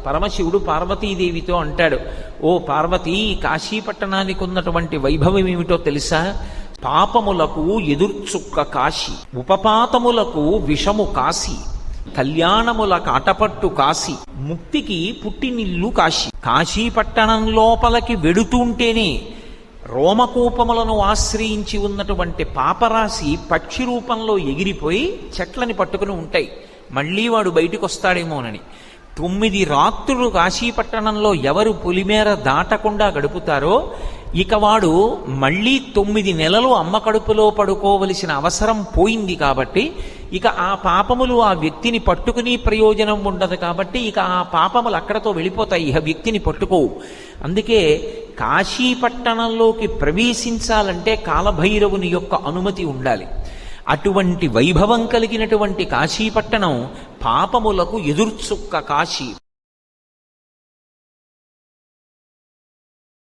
పరమశివుడు పార్వతీదేవితో అంటాడు, ఓ పార్వతీ, కాశీపట్టణానికి ఉన్నటువంటి వైభవం ఏమిటో తెలుసా? పాపములకు ఎదుర్చుక్క కాశీ, ఉపపాతములకు విషము కాశీ, కళ్యాణముల కాటపట్టు కాశీ, ముక్తికి పుట్టినిల్లు కాశీ. కాశీపట్టణం లోపలికి వెడుతుంటేనే రోమకూపములను ఆశ్రయించి ఉన్నటువంటి పాపరాశి పక్షి రూపంలో ఎగిరిపోయి చెట్లని పట్టుకుని ఉంటాయి. మళ్ళీ వాడు బయటికి వస్తాడేమోనని 9 రాత్రులు కాశీపట్టణంలో ఎవరు పొలిమేర దాటకుండా గడుపుతారో ఇక వాడు మళ్ళీ 9 నెలలు అమ్మ కడుపులో పడుకోవలసిన అవసరం పోయింది. కాబట్టి ఇక ఆ పాపములు ఆ వ్యక్తిని పట్టుకుని ప్రయోజనం ఉండదు. కాబట్టి ఇక ఆ పాపములు అక్కడతో వెళ్ళిపోతాయి, ఇక వ్యక్తిని పట్టుకోవు. అందుకే కాశీపట్టణంలోకి ప్రవేశించాలంటే కాలభైరవుని యొక్క అనుమతి ఉండాలి. అటువంటి వైభవం కలిగినటువంటి కాశీపట్టణం పాపములకు ఎదుర్చుక్క కాశీ,